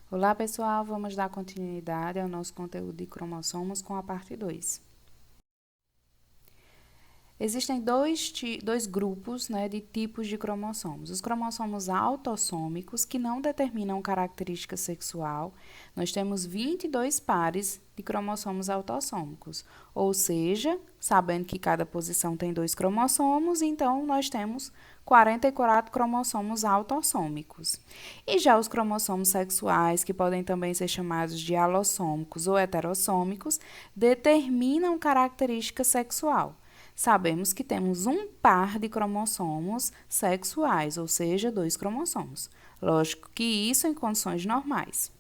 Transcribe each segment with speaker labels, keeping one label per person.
Speaker 1: Olá, pessoal, vamos dar continuidade ao nosso conteúdo de cromossomos com a parte 2. Existem dois grupos, de tipos de cromossomos. Os cromossomos autossômicos, que não determinam característica sexual. Nós temos 22 pares de cromossomos autossômicos, ou seja, sabendo que cada posição tem 2 cromossomos, então nós temos 44 cromossomos autossômicos. E já os cromossomos sexuais, que podem também ser chamados de alossômicos ou heterossômicos, determinam característica sexual. Sabemos que temos um par de cromossomos sexuais, ou seja, 2 cromossomos. Lógico que isso em condições normais.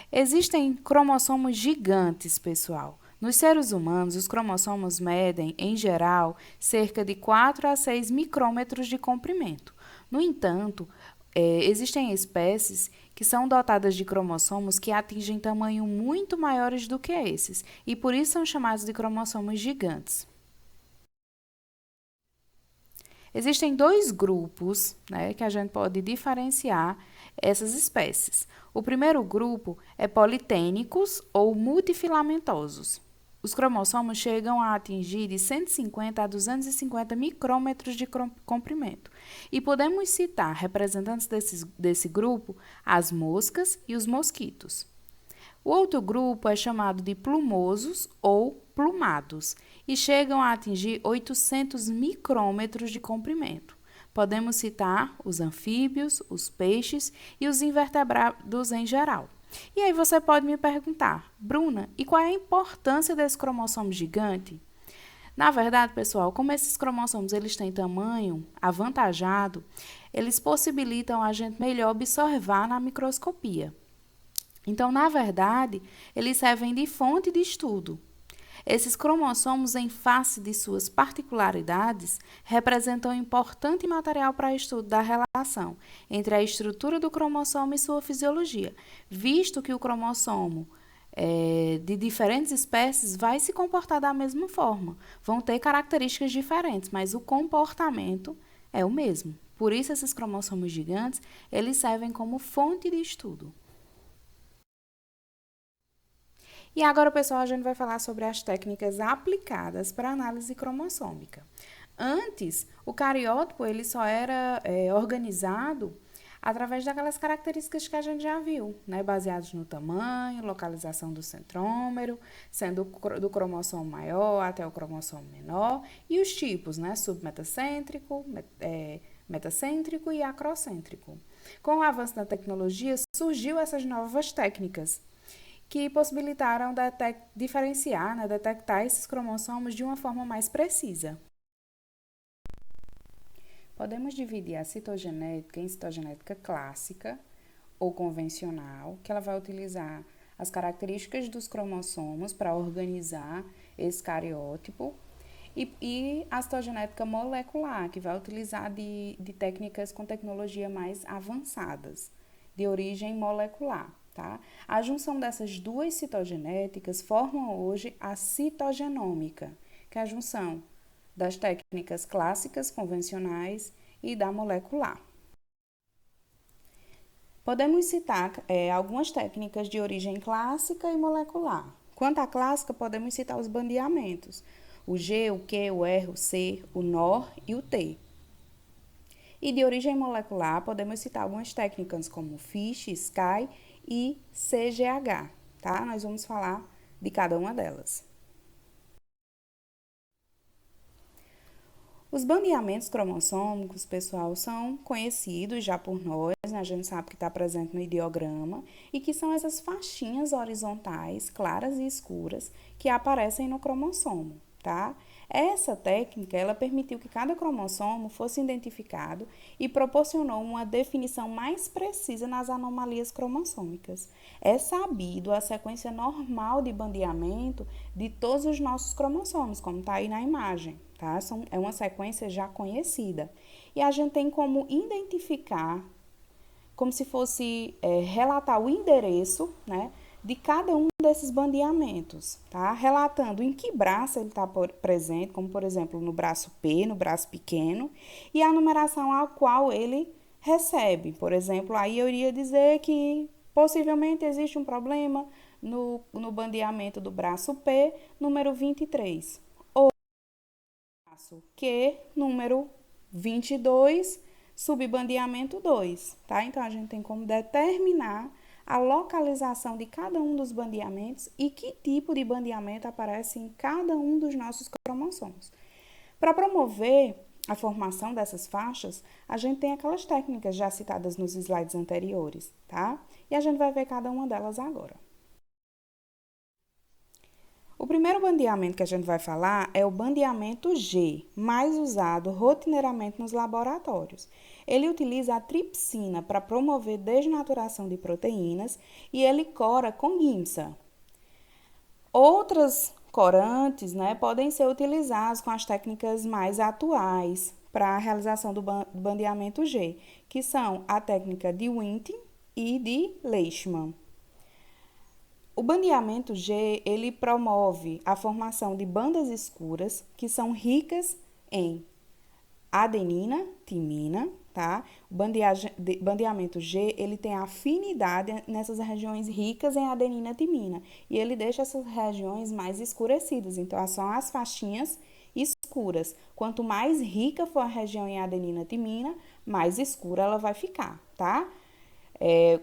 Speaker 1: Existem cromossomos gigantes, pessoal. Nos seres humanos, os cromossomos medem, em geral, cerca de 4 a 6 micrômetros de comprimento. No entanto, existem espécies que são dotadas de cromossomos que atingem tamanho muito maiores do que esses, e por isso são chamados de cromossomos gigantes. Existem dois grupos, que a gente pode diferenciar essas espécies. O primeiro grupo é politênicos ou multifilamentosos. Os cromossomos chegam a atingir de 150 a 250 micrômetros de comprimento. E podemos citar representantes desse grupo as moscas e os mosquitos. O outro grupo é chamado de plumosos ou plumados e chegam a atingir 800 micrômetros de comprimento. Podemos citar os anfíbios, os peixes e os invertebrados em geral. E aí você pode me perguntar, Bruna, e qual é a importância desse cromossomo gigante? Na verdade, pessoal, como esses cromossomos eles têm tamanho avantajado, eles possibilitam a gente melhor observar na microscopia. Então, na verdade, eles servem de fonte de estudo. Esses cromossomos, em face de suas particularidades, representam importante material para estudo da relação entre a estrutura do cromossomo e sua fisiologia, visto que o cromossomo de diferentes espécies vai se comportar da mesma forma. Vão ter características diferentes, mas o comportamento é o mesmo. Por isso, esses cromossomos gigantes, eles servem como fonte de estudo. E agora, pessoal, a gente vai falar sobre as técnicas aplicadas para análise cromossômica. Antes, o cariótipo ele só era organizado através daquelas características que a gente já viu, baseados no tamanho, localização do centrômero, sendo do cromossomo maior até o cromossomo menor, e os tipos, submetacêntrico, metacêntrico e acrocêntrico. Com o avanço da tecnologia, surgiu essas novas técnicas, que possibilitaram diferenciar, detectar esses cromossomos de uma forma mais precisa. Podemos dividir a citogenética em citogenética clássica ou convencional, que ela vai utilizar as características dos cromossomos para organizar esse cariótipo, e a citogenética molecular, que vai utilizar de técnicas com tecnologia mais avançadas, de origem molecular. Tá? A junção dessas duas citogenéticas forma hoje a citogenômica, que é a junção das técnicas clássicas, convencionais e da molecular. Podemos citar algumas técnicas de origem clássica e molecular. Quanto à clássica, podemos citar os bandeamentos, o G, o Q, o R, o C, o NOR e o T. E de origem molecular, podemos citar algumas técnicas como FISH, SCAI e CGH, tá? Nós vamos falar de cada uma delas. Os bandeamentos cromossômicos, pessoal, são conhecidos já por nós, a gente sabe que está presente no ideograma, e que são essas faixinhas horizontais, claras e escuras, que aparecem no cromossomo, tá? Essa técnica, ela permitiu que cada cromossomo fosse identificado e proporcionou uma definição mais precisa nas anomalias cromossômicas. É sabido a sequência normal de bandeamento de todos os nossos cromossomos, como está aí na imagem, tá? É uma sequência já conhecida. E a gente tem como identificar, como se fosse relatar o endereço, de cada um desses bandeamentos, tá? Relatando em que braço ele está presente, como por exemplo no braço P, no braço pequeno, e a numeração a qual ele recebe. Por exemplo, aí eu iria dizer que possivelmente existe um problema no bandeamento do braço P, número 23, ou braço Q, número 22, subbandeamento 2, tá? Então, a gente tem como determinar a localização de cada um dos bandeamentos e que tipo de bandeamento aparece em cada um dos nossos cromossomos. Para promover a formação dessas faixas, a gente tem aquelas técnicas já citadas nos slides anteriores, tá? E a gente vai ver cada uma delas agora. O primeiro bandeamento que a gente vai falar é o bandeamento G, mais usado rotineiramente nos laboratórios. Ele utiliza a tripsina para promover desnaturação de proteínas e ele cora com giemsa. Outras corantes, né, podem ser utilizados com as técnicas mais atuais para a realização do bandeamento G, que são a técnica de Winding e de Leishman. O bandeamento G, ele promove a formação de bandas escuras que são ricas em adenina, timina, tá? O bandeamento G, ele tem afinidade nessas regiões ricas em adenina, timina, e ele deixa essas regiões mais escurecidas. Então, são as faixinhas escuras. Quanto mais rica for a região em adenina, timina, mais escura ela vai ficar, tá?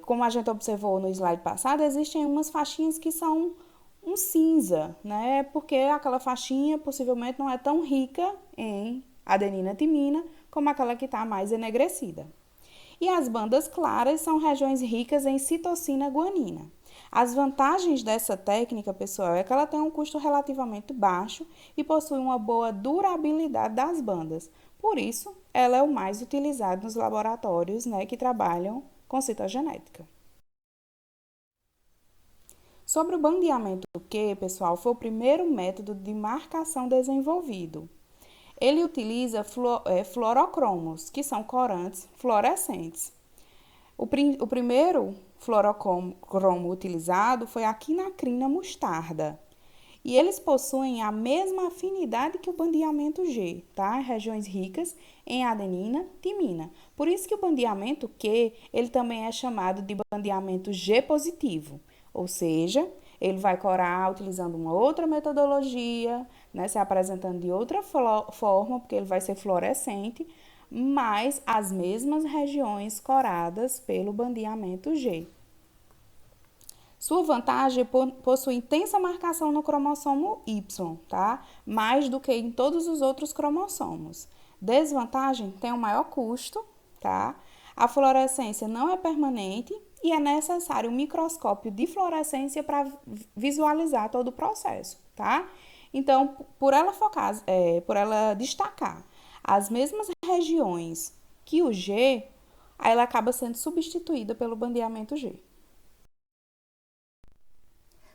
Speaker 1: Como a gente observou no slide passado, existem umas faixinhas que são um cinza, né? Porque aquela faixinha possivelmente não é tão rica em adenina, timina, como aquela que está mais enegrecida. E as bandas claras são regiões ricas em citosina, guanina. As vantagens dessa técnica, pessoal, é que ela tem um custo relativamente baixo e possui uma boa durabilidade das bandas. Por isso, ela é o mais utilizado nos laboratórios, né, que trabalham com citogenética. Sobre o bandeamento Q, pessoal, foi o primeiro método de marcação desenvolvido. Ele utiliza fluorocromos, que são corantes fluorescentes. O primeiro fluorocromo utilizado foi a quinacrina mostarda. E eles possuem a mesma afinidade que o bandeamento G, tá? Regiões ricas em adenina, timina. Por isso que o bandeamento Q, ele também é chamado de bandeamento G positivo. Ou seja, ele vai corar utilizando uma outra metodologia, né? Se apresentando de outra forma, porque ele vai ser fluorescente, mas as mesmas regiões coradas pelo bandeamento G. Sua vantagem possui intensa marcação no cromossomo Y, tá? Mais do que em todos os outros cromossomos. Desvantagem tem um maior custo, tá? A fluorescência não é permanente e é necessário um microscópio de fluorescência para visualizar todo o processo, tá? Então, por ela destacar as mesmas regiões que o G, aí ela acaba sendo substituída pelo bandeamento G.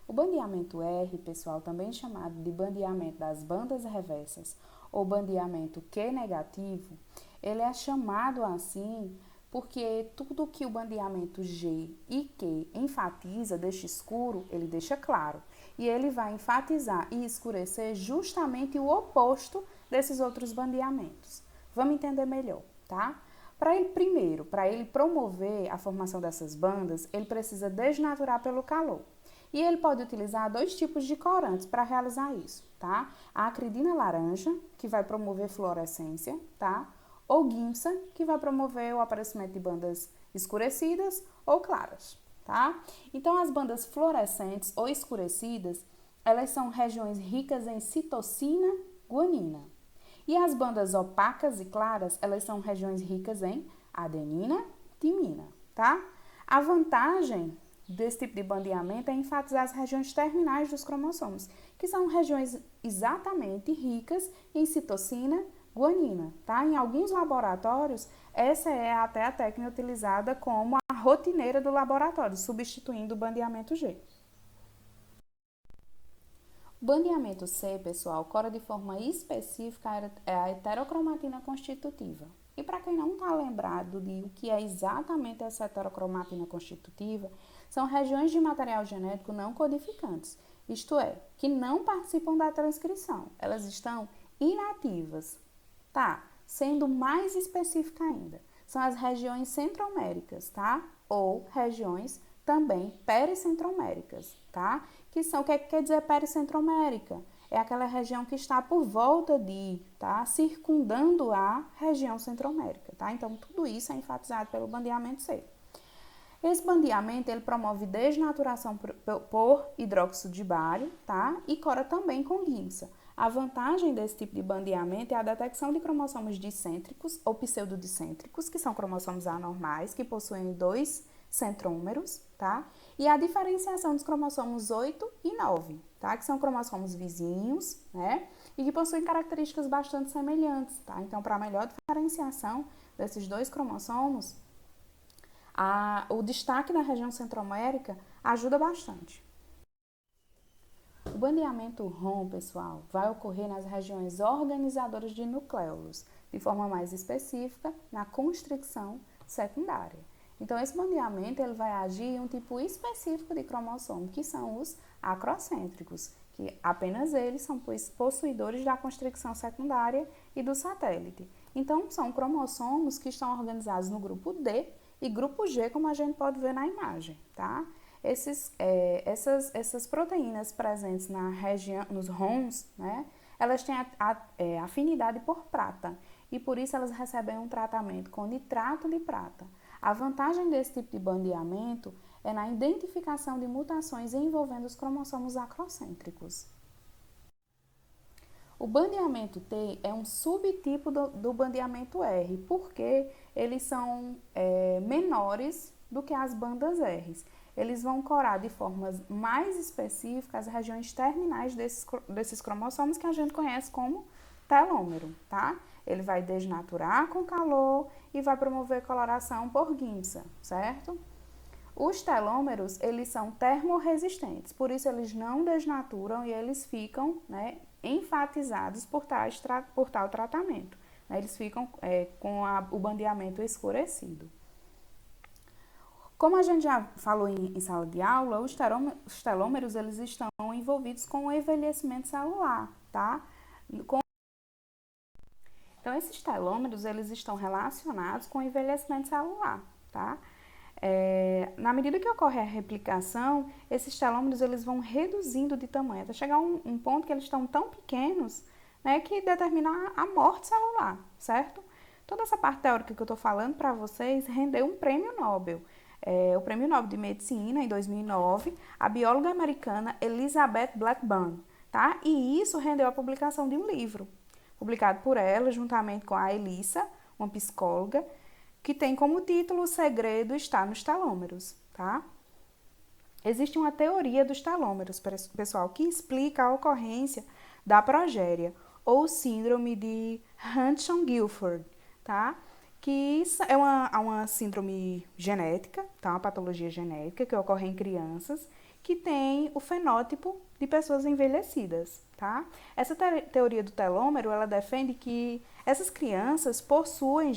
Speaker 1: O bandeamento R, pessoal, também chamado de bandeamento das bandas reversas ou bandeamento Q negativo, ele é chamado assim porque tudo que o bandeamento G e Q enfatiza, deixa escuro, ele deixa claro. E ele vai enfatizar e escurecer justamente o oposto desses outros bandeamentos. Vamos entender melhor, tá? Para ele promover a formação dessas bandas, ele precisa desnaturar pelo calor. E ele pode utilizar dois tipos de corantes para realizar isso, tá? A acridina laranja, que vai promover fluorescência, tá? Ou giemsa, que vai promover o aparecimento de bandas escurecidas ou claras, tá? Então, as bandas fluorescentes ou escurecidas, elas são regiões ricas em citosina, guanina. E as bandas opacas e claras, elas são regiões ricas em adenina, timina, tá? A vantagem desse tipo de bandeamento é enfatizar as regiões terminais dos cromossomos, que são regiões exatamente ricas em citosina, guanina, tá? Em alguns laboratórios, essa é até a técnica utilizada como a rotineira do laboratório, substituindo o bandeamento G. O bandeamento C, pessoal, cora de forma específica a heterocromatina constitutiva. E para quem não está lembrado de o que é exatamente essa heterocromatina constitutiva, são regiões de material genético não codificantes, isto é, que não participam da transcrição. Elas estão inativas, tá? Sendo mais específica ainda, são as regiões centroméricas, tá? Ou regiões também pericentroméricas, tá? O que quer dizer pericentromérica? É aquela região que está por volta de, tá? Circundando a região centromérica, tá? Então, tudo isso é enfatizado pelo bandeamento C. Esse bandeamento, ele promove desnaturação por hidróxido de bário, tá? E cora também com guinça. A vantagem desse tipo de bandeamento é a detecção de cromossomos dicêntricos ou pseudodicêntricos, que são cromossomos anormais, que possuem 2 centrômeros, tá? E a diferenciação dos cromossomos 8 e 9, tá? Que são cromossomos vizinhos, né? E que possuem características bastante semelhantes, tá? Então, para melhor diferenciação desses 2 cromossomos, o destaque da região centromérica ajuda bastante. O bandeamento ROM, pessoal, vai ocorrer nas regiões organizadoras de nucléolos, de forma mais específica, na constricção secundária. Então, esse bandeamento ele vai agir em um tipo específico de cromossomo, que são os acrocêntricos, que apenas eles são possuidores da constricção secundária e do satélite. Então, são cromossomos que estão organizados no grupo D e grupo G, como a gente pode ver na imagem, tá? Essas proteínas presentes na região, nos ROMs, né, elas têm afinidade por prata e por isso elas recebem um tratamento com nitrato de prata. A vantagem desse tipo de bandeamento é na identificação de mutações envolvendo os cromossomos acrocêntricos. O bandeamento T é um subtipo do bandeamento R, porque eles são menores do que as bandas Rs. Eles vão corar de formas mais específicas as regiões terminais desses cromossomos que a gente conhece como telômero, tá? Ele vai desnaturar com calor e vai promover coloração por guinça, certo? Os telômeros, eles são termorresistentes, por isso eles não desnaturam e eles ficam, né, enfatizados por tal tratamento. Né? Eles ficam com o bandeamento escurecido. Como a gente já falou em sala de aula, os telômeros eles estão envolvidos com o envelhecimento celular, tá? Então, esses telômeros eles estão relacionados com o envelhecimento celular, tá? Na medida que ocorre a replicação, esses telômeros eles vão reduzindo de tamanho, até chegar a um ponto que eles estão tão pequenos, né, que determina a morte celular, certo? Toda essa parte teórica que eu estou falando para vocês rendeu um prêmio Nobel. O Prêmio Nobel de Medicina, em 2009, a bióloga americana Elizabeth Blackburn, tá? E isso rendeu a publicação de um livro, publicado por ela, juntamente com a Elissa, uma psicóloga, que tem como título O Segredo Está nos Telômeros, tá? Existe uma teoria dos telômeros, pessoal, que explica a ocorrência da progéria, ou síndrome de Huntington-Gilford, tá? Que é uma síndrome genética, tá? Uma patologia genética que ocorre em crianças que tem o fenótipo de pessoas envelhecidas, tá? Essa teoria do telômero, ela defende que essas crianças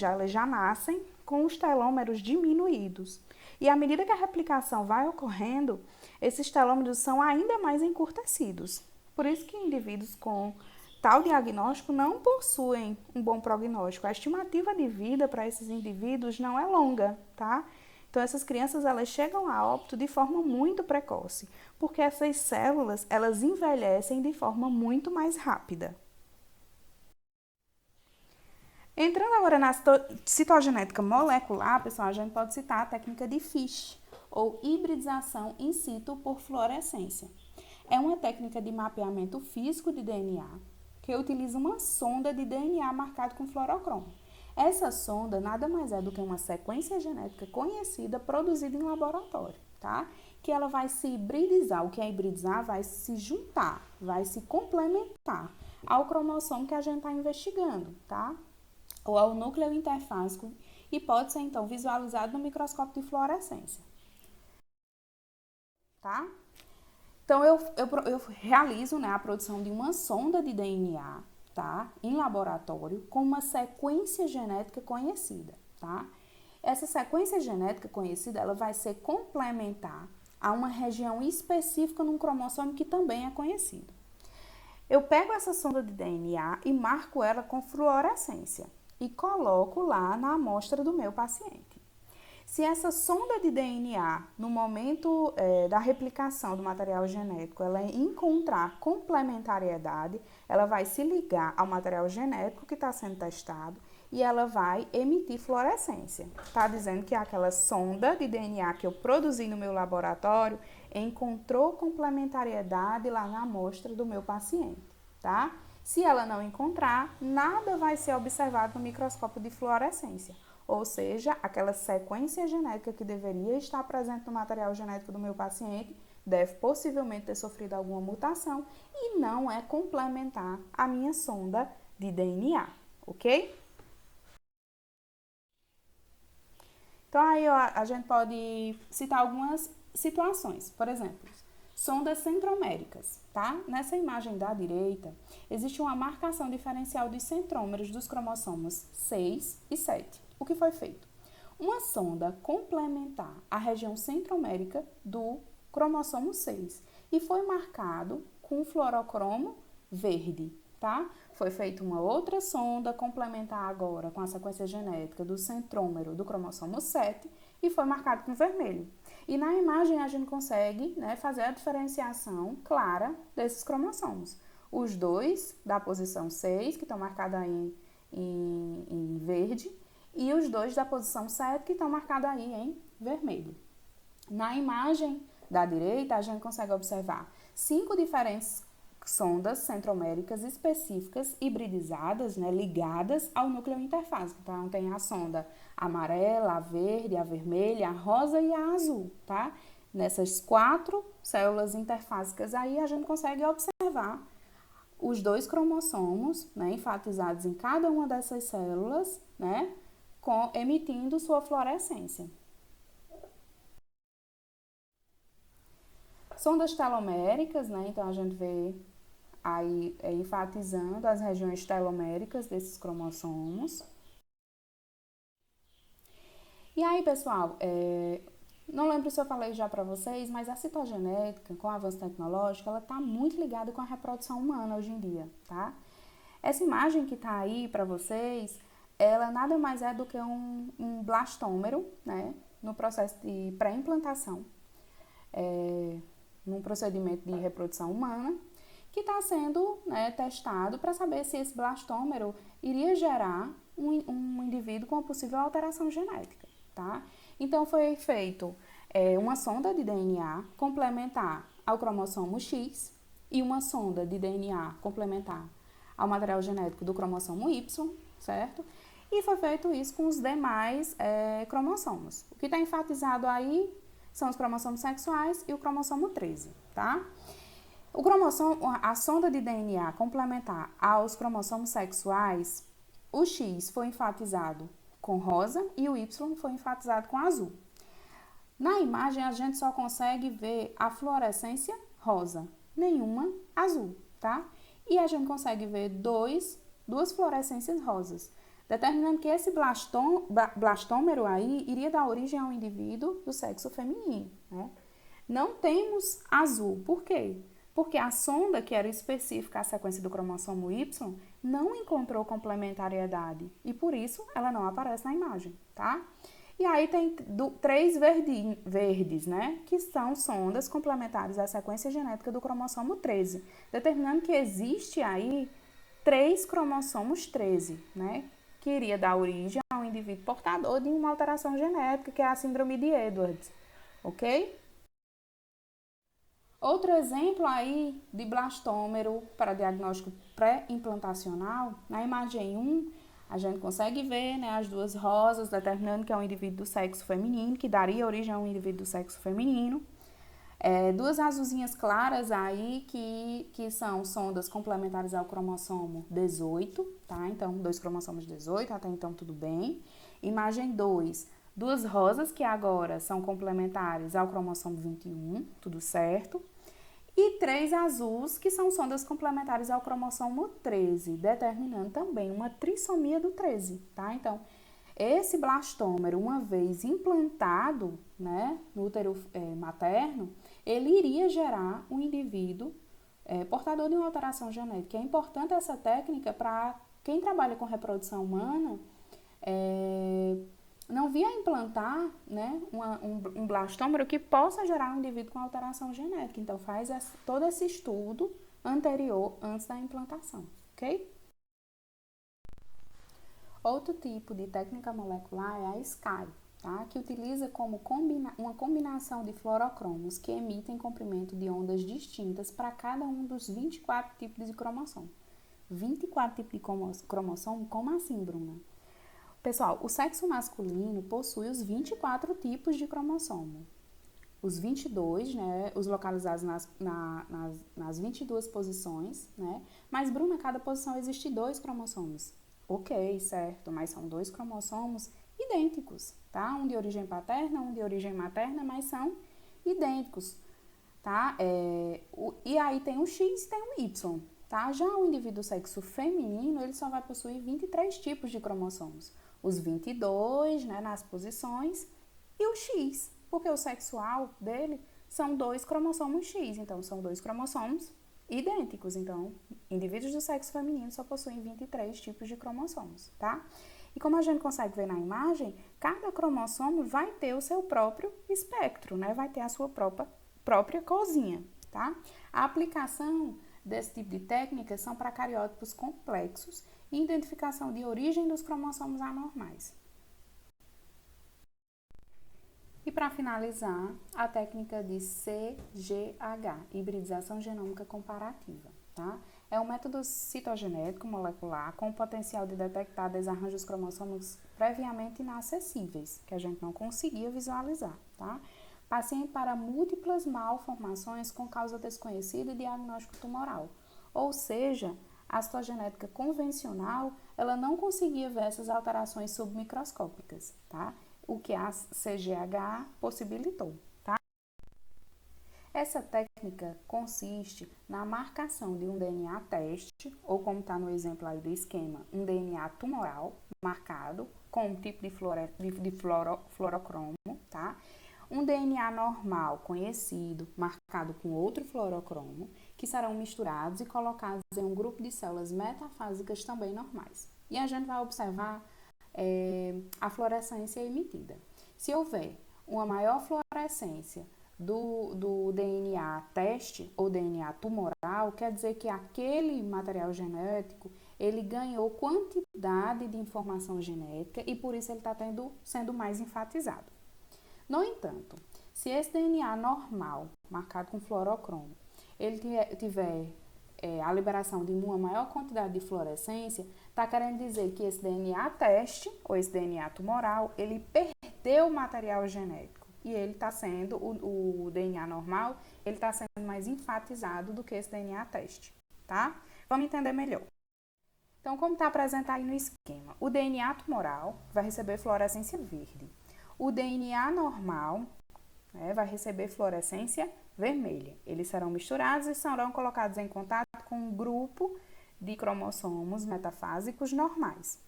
Speaker 1: elas já nascem com os telômeros diminuídos. E à medida que a replicação vai ocorrendo, esses telômeros são ainda mais encurtecidos. Por isso que indivíduos com tal diagnóstico não possuem um bom prognóstico. A estimativa de vida para esses indivíduos não é longa, tá? Então, essas crianças, elas chegam a óbito de forma muito precoce, porque essas células, elas envelhecem de forma muito mais rápida. Entrando agora na citogenética molecular, pessoal, a gente pode citar a técnica de FISH, ou hibridização in situ por fluorescência. É uma técnica de mapeamento físico de DNA, que utiliza uma sonda de DNA marcado com fluorocromo. Essa sonda nada mais é do que uma sequência genética conhecida produzida em laboratório, tá? Que ela vai se hibridizar. O que é hibridizar? Vai se juntar, vai se complementar ao cromossomo que a gente está investigando, tá? Ou ao núcleo interfásico e pode ser, então, visualizado no microscópio de fluorescência, tá? Então, eu realizo, né, a produção de uma sonda de DNA, tá? Em laboratório, com uma sequência genética conhecida, tá? Essa sequência genética conhecida, ela vai ser complementar a uma região específica num cromossomo que também é conhecido. Eu pego essa sonda de DNA e marco ela com fluorescência. e coloco lá na amostra do meu paciente. Se essa sonda de DNA, no momento da replicação do material genético, ela encontrar complementariedade, ela vai se ligar ao material genético que está sendo testado e ela vai emitir fluorescência. Está dizendo que aquela sonda de DNA que eu produzi no meu laboratório encontrou complementariedade lá na amostra do meu paciente, tá? Se ela não encontrar, nada vai ser observado no microscópio de fluorescência. Ou seja, aquela sequência genética que deveria estar presente no material genético do meu paciente deve possivelmente ter sofrido alguma mutação e não é complementar a minha sonda de DNA, ok? Então, aí ó, a gente pode citar algumas situações. Por exemplo, sondas centroméricas, tá? Nessa imagem da direita, existe uma marcação diferencial dos centrômeros dos cromossomos 6 e 7. O que foi feito? Uma sonda complementar a região centromérica do cromossomo 6 e foi marcado com fluorocromo verde, tá? Foi feita uma outra sonda complementar agora com a sequência genética do centrômero do cromossomo 7 e foi marcado com vermelho. E na imagem a gente consegue, né, fazer a diferenciação clara desses cromossomos. Os dois da posição 6, que estão marcados aí em verde, e os dois da posição 7, que estão marcados aí em vermelho. Na imagem da direita, a gente consegue observar 5 diferentes sondas centroméricas específicas, hibridizadas, né, ligadas ao núcleo interfásico. Então, tem a sonda amarela, a verde, a vermelha, a rosa e a azul, tá? Nessas 4 células interfásicas aí, a gente consegue observar os 2 cromossomos, né, enfatizados em cada uma dessas células, né, emitindo sua fluorescência. Sondas teloméricas, né, então a gente vê aí enfatizando as regiões teloméricas desses cromossomos. E aí, pessoal, não lembro se eu falei já para vocês, mas a citogenética, com o avanço tecnológico, ela está muito ligada com a reprodução humana hoje em dia, tá? Essa imagem que está aí para vocês, ela nada mais é do que um blastômero, né? No processo de pré-implantação, num procedimento de reprodução humana, que está sendo, né, testado para saber se esse blastômero iria gerar um indivíduo com uma possível alteração genética, tá? Então, foi feito uma sonda de DNA complementar ao cromossomo X e uma sonda de DNA complementar ao material genético do cromossomo Y, certo? E foi feito isso com os demais cromossomos. O que está enfatizado aí são os cromossomos sexuais e o cromossomo 13, tá? A sonda de DNA complementar aos cromossomos sexuais, o X foi enfatizado com rosa e o Y foi enfatizado com azul. Na imagem, a gente só consegue ver a fluorescência rosa, nenhuma azul, tá? E a gente consegue ver duas fluorescências rosas, determinando que esse blastômero aí iria dar origem a um indivíduo do sexo feminino, né? Não temos azul, por quê? Porque a sonda, que era específica à sequência do cromossomo Y, não encontrou complementariedade e por isso ela não aparece na imagem, tá? E aí tem 3 verdes, né? Que são sondas complementares à sequência genética do cromossomo 13, determinando que existe aí 3 cromossomos 13, né? Que iria dar origem a um indivíduo portador de uma alteração genética, que é a síndrome de Edwards, ok? Outro exemplo aí de blastômero para diagnóstico pré-implantacional, na imagem 1, a gente consegue ver, né, as duas rosas, determinando que é um indivíduo do sexo feminino, que daria origem a um indivíduo do sexo feminino. Duas azulzinhas claras aí, que são sondas complementares ao cromossomo 18, tá? Então, 2 cromossomos 18, até então tudo bem. Imagem 2, duas rosas que agora são complementares ao cromossomo 21, tudo certo. E 3 azuis, que são sondas complementares ao cromossomo 13, determinando também uma trissomia do 13, tá? Então, esse blastômero, uma vez implantado, né, no útero materno, ele iria gerar um indivíduo portador de uma alteração genética. É importante essa técnica para Quem trabalha com reprodução humana não via implantar, né, um blastômero que possa gerar um indivíduo com alteração genética. Então, faz todo esse estudo anterior, antes da implantação, ok? Outro tipo de técnica molecular é a SCAI, tá? Que utiliza como uma combinação de fluorocromos que emitem comprimento de ondas distintas para cada um dos 24 tipos de cromossomo. 24 tipos de cromossomo? Como assim, Bruna? Pessoal, o sexo masculino possui os 24 tipos de cromossomo. Os 22, né, os localizados nas 22 posições, né? Mas, Bruna, cada posição existe 2 cromossomos. Ok, certo, mas são 2 cromossomos idênticos, tá? Um de origem paterna, um de origem materna, mas são idênticos, tá? E aí tem um X e tem um Y, tá? Já o indivíduo sexo feminino, ele só vai possuir 23 tipos de cromossomos. Os 22, né, nas posições, e o X, porque o sexual dele são 2 cromossomos X, então são 2 cromossomos idênticos. Então, indivíduos do sexo feminino só possuem 23 tipos de cromossomos, tá? E como a gente consegue ver na imagem, cada cromossomo vai ter o seu próprio espectro, né? Vai ter a sua própria corzinha, tá? A aplicação desse tipo de técnica são para cariótipos complexos e identificação de origem dos cromossomos anormais. E para finalizar, a técnica de CGH, hibridização genômica comparativa, tá? É um método citogenético molecular com o potencial de detectar desarranjos cromossomos previamente inacessíveis, que a gente não conseguia visualizar, tá? Paciente para múltiplas malformações com causa desconhecida e diagnóstico tumoral. Ou seja, a citogenética convencional, ela não conseguia ver essas alterações submicroscópicas, tá? O que a CGH possibilitou, tá? Essa técnica consiste na marcação de um DNA teste, ou como está no exemplo aí do esquema, um DNA tumoral marcado com um tipo de fluorocromo, tá? Um DNA normal conhecido, marcado com outro fluorocromo, que serão misturados e colocados em um grupo de células metafásicas também normais. E a gente vai observar a fluorescência emitida. Se houver uma maior fluorescência do DNA teste ou DNA tumoral, quer dizer que aquele material genético ele ganhou quantidade de informação genética e por isso ele está sendo mais enfatizado. No entanto, se esse DNA normal, marcado com fluorocromo, ele tiver a liberação de uma maior quantidade de fluorescência, está querendo dizer que esse DNA teste, ou esse DNA tumoral, ele perdeu o material genético. E ele está sendo, o DNA normal, ele está sendo mais enfatizado do que esse DNA teste, tá? Vamos entender melhor. Então, como está apresentado aí no esquema, o DNA tumoral vai receber fluorescência verde. O DNA normal, né, vai receber fluorescência vermelha. Eles serão misturados e serão colocados em contato com um grupo de cromossomos metafásicos normais.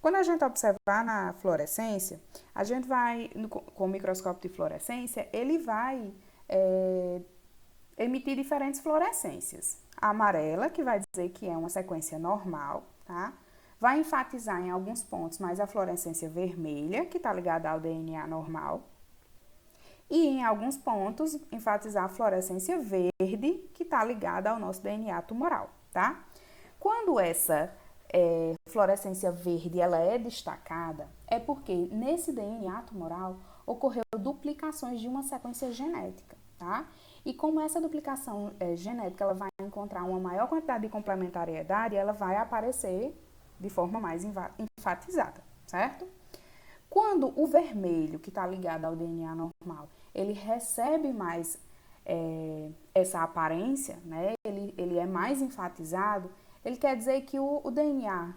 Speaker 1: Quando a gente observar na fluorescência, a gente vai, com o microscópio de fluorescência, ele vai emitir diferentes fluorescências. A amarela, que vai dizer que é uma sequência normal, tá? Vai enfatizar em alguns pontos mais a fluorescência vermelha, que está ligada ao DNA normal. E em alguns pontos, enfatizar a fluorescência verde, que está ligada ao nosso DNA tumoral, tá? Quando essa fluorescência verde ela é destacada, é porque nesse DNA tumoral ocorreu duplicações de uma sequência genética, tá? E como essa duplicação genética ela vai encontrar uma maior quantidade de complementariedade, ela vai aparecer de forma mais enfatizada, certo? Quando o vermelho, que está ligado ao DNA normal, ele recebe mais essa aparência, né? Ele é mais enfatizado, ele quer dizer que o DNA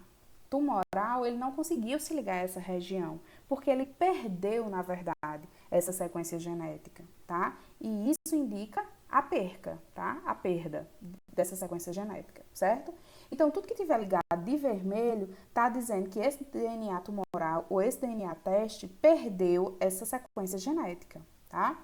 Speaker 1: tumoral, ele não conseguiu se ligar a essa região, porque ele perdeu, na verdade, essa sequência genética, tá? E isso indica a perca, tá? A perda dessa sequência genética, certo? Então, tudo que tiver ligado de vermelho está dizendo que esse DNA tumoral ou esse DNA teste perdeu essa sequência genética, tá?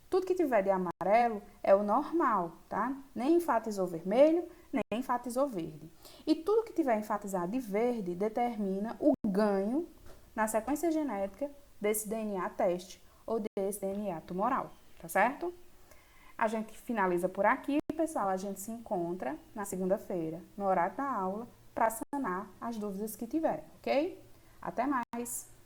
Speaker 1: Tudo que tiver de amarelo é o normal, tá? Nem enfatizou vermelho, nem enfatizou verde. E tudo que tiver enfatizado de verde determina o ganho na sequência genética desse DNA teste ou desse DNA tumoral, tá certo? A gente finaliza por aqui, pessoal. A gente se encontra na segunda-feira, no horário da aula, para sanar as dúvidas que tiverem, ok? Até mais!